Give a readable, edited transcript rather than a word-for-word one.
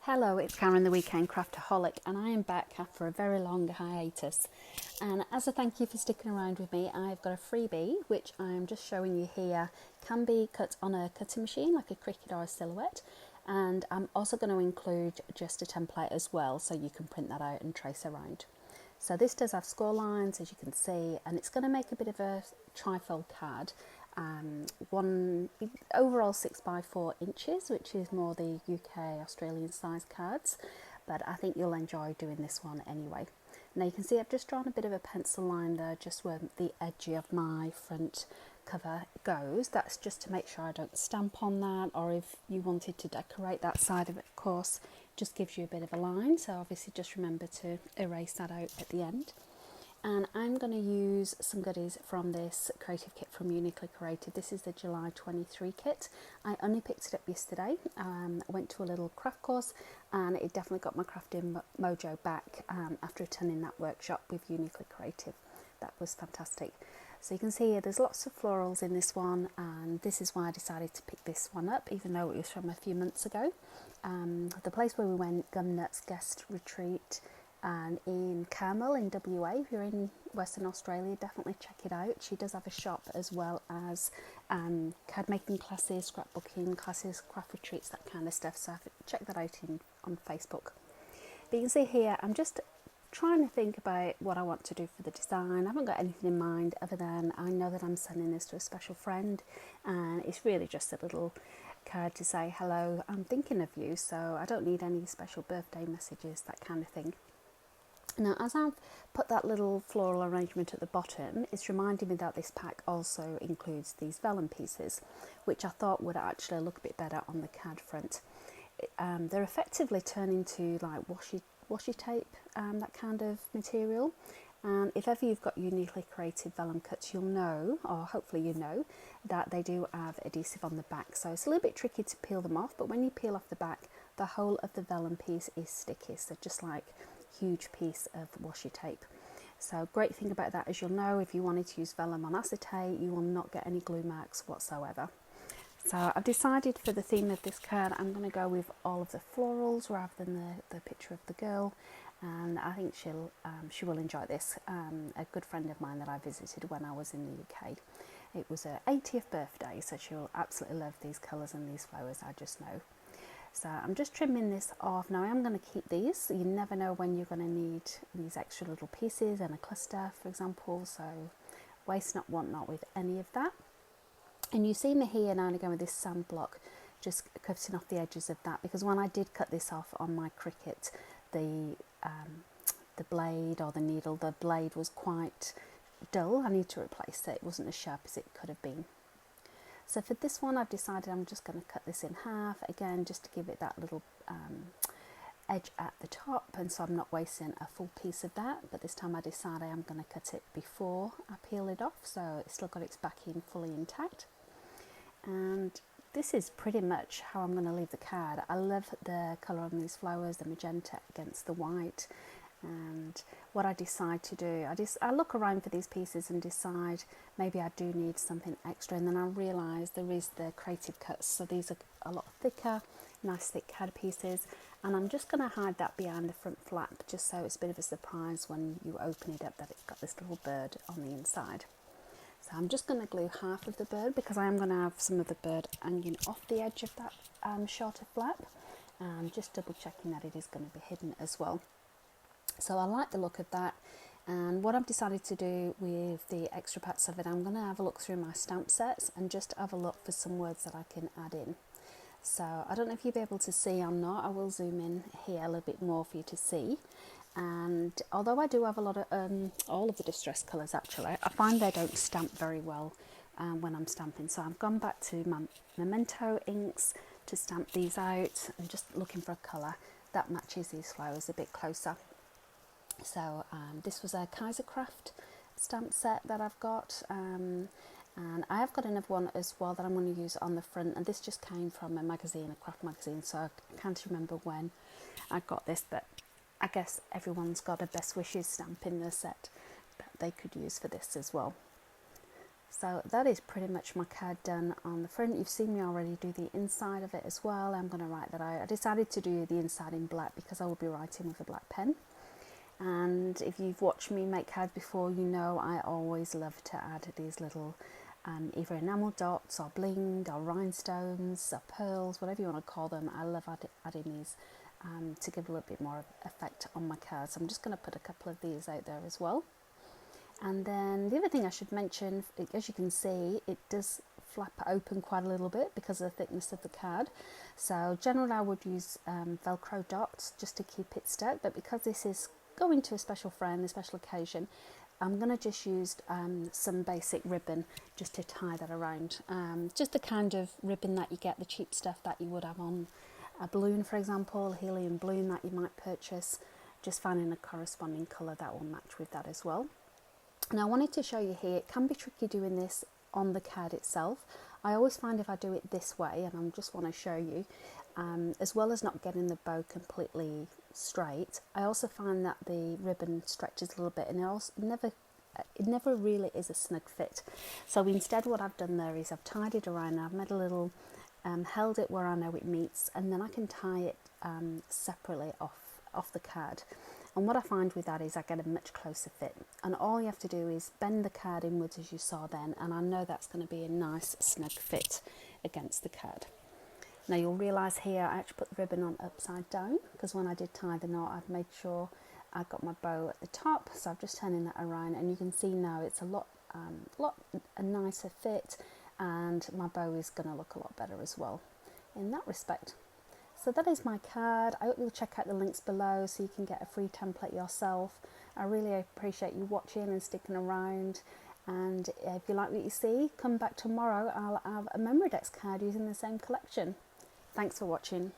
Hello, it's Karen the Weekend Craftaholic, and I am back after a very long hiatus. And as a thank you for sticking around with me, I've got a freebie which I'm just showing you here. Can be cut on a cutting machine like a Cricut or a Silhouette, and I'm also going to include just a template as well, so you can print that out and trace around. So this does have score lines, as you can see, and it's going to make a bit of a trifold card. One overall 6 by 4 inches, which is more the UK Australian size cards, but I think you'll enjoy doing this one anyway. Now you can see I've just drawn a bit of a pencil line there just where the edge of my front cover goes. That's just to make sure I don't stamp on that, or if you wanted to decorate that side of it, of course, just gives you a bit of a line, so obviously just remember to erase that out at the end. And I'm going to use some goodies from this creative kit from Uniquely Creative. This is the July 23 kit. I only picked it up yesterday. I went to a little craft course and it definitely got my crafting mojo back after attending that workshop with Uniquely Creative. That was fantastic. So you can see here there's lots of florals in this one, and this is why I decided to pick this one up, even though it was from a few months ago. The place where we went, Gumnuts Guest Retreat, and in Carmel in WA. If you're in Western Australia, definitely check it out. She does have a shop as well as card making classes, scrapbooking classes, craft retreats, that kind of stuff, so check that out on Facebook. But you can see here I'm just trying to think about what I want to do for the design. I haven't got anything in mind other than I know that I'm sending this to a special friend, and it's really just a little card to say hello, I'm thinking of you. So I don't need any special birthday messages, that kind of thing. Now, as I've put that little floral arrangement at the bottom, it's reminding me that this pack also includes these vellum pieces, which I thought would actually look a bit better on the card front. They're effectively turning to like washi tape, that kind of material. And if ever you've got Uniquely Creative vellum cuts, you'll know, or hopefully you know, that they do have adhesive on the back. So it's a little bit tricky to peel them off, but when you peel off the back, the whole of the vellum piece is sticky. So just like huge piece of washi tape. So great thing about that is you'll know if you wanted to use vellum on acetate, you will not get any glue marks whatsoever. So I've decided for the theme of this card I'm going to go with all of the florals rather than the picture of the girl, and I think she will enjoy this. A good friend of mine that I visited when I was in the UK, it was her 80th birthday, so she'll absolutely love these colours and these flowers, I just know. So I'm just trimming this off. Now I am going to keep these. You never know when you're going to need these extra little pieces and a cluster, for example. So waste not, want not with any of that. And you see me here now and again with this sand block, just cutting off the edges of that, because when I did cut this off on my Cricut, the blade or the needle, the blade was quite dull. I need to replace it. It wasn't as sharp as it could have been. So for this one, I've decided I'm just going to cut this in half, again, just to give it that little edge at the top, and so I'm not wasting a full piece of that. But this time I decide I am going to cut it before I peel it off, so it's still got its backing fully intact. And this is pretty much how I'm going to leave the card. I love the colour on these flowers, the magenta against the white. And what I decide to do, I look around for these pieces and decide maybe I do need something extra, and then I realise there is the creative cuts, so these are a lot thicker, nice thick card pieces, and I'm just going to hide that behind the front flap just so it's a bit of a surprise when you open it up that it's got this little bird on the inside. So I'm just going to glue half of the bird because I am going to have some of the bird hanging off the edge of that shorter flap, and just double checking that it is going to be hidden as well. So I like the look of that, and what I've decided to do with the extra parts of it, I'm going to have a look through my stamp sets and just have a look for some words that I can add in. So I don't know if you'll be able to see or not. I will zoom in here a little bit more for you to see. And although I do have a lot of all of the distress colours, actually I find they don't stamp very well when I'm stamping, so I've gone back to my Memento inks to stamp these out. I'm just looking for a colour that matches these flowers a bit closer. So this was a Kaisercraft stamp set that I've got, and I have got another one as well that I'm going to use on the front, and this just came from a magazine, a craft magazine, so I can't remember when I got this, but I guess everyone's got a best wishes stamp in their set that they could use for this as well. So that is pretty much my card done on the front. You've seen me already do the inside of it as well. I'm going to write that out. I decided to do the inside in black because I will be writing with a black pen. And if you've watched me make cards before, you know I always love to add these little either enamel dots or blinged or rhinestones or pearls, whatever you want to call them. I love adding these to give a little bit more effect on my cards. So I'm just going to put a couple of these out there as well. And then the other thing I should mention, as you can see, it does flap open quite a little bit because of the thickness of the card. So generally I would use Velcro dots just to keep it stuck, but because this is going to a special friend, a special occasion, I'm going to just use some basic ribbon just to tie that around. Just the kind of ribbon that you get, the cheap stuff that you would have on a balloon, for example, a helium balloon that you might purchase. Just finding a corresponding colour that will match with that as well. Now I wanted to show you here, it can be tricky doing this on the card itself. I always find if I do it this way, and I just want to show you, as well as not getting the bow completely straight, I also find that the ribbon stretches a little bit, and it never really is a snug fit. So instead what I've done there is I've tied it around, I've made a little, held it where I know it meets, and then I can tie it separately off the card. And what I find with that is I get a much closer fit. And all you have to do is bend the card inwards as you saw then, and I know that's going to be a nice snug fit against the card. Now you'll realise here I actually put the ribbon on upside down because when I did tie the knot I've made sure I got my bow at the top, so I'm just turning that around, and you can see now it's a nicer fit, and my bow is going to look a lot better as well in that respect. So that is my card. I hope you'll check out the links below so you can get a free template yourself. I really appreciate you watching and sticking around, and if you like what you see, come back tomorrow. I'll have a memory dex card using the same collection. Thanks for watching.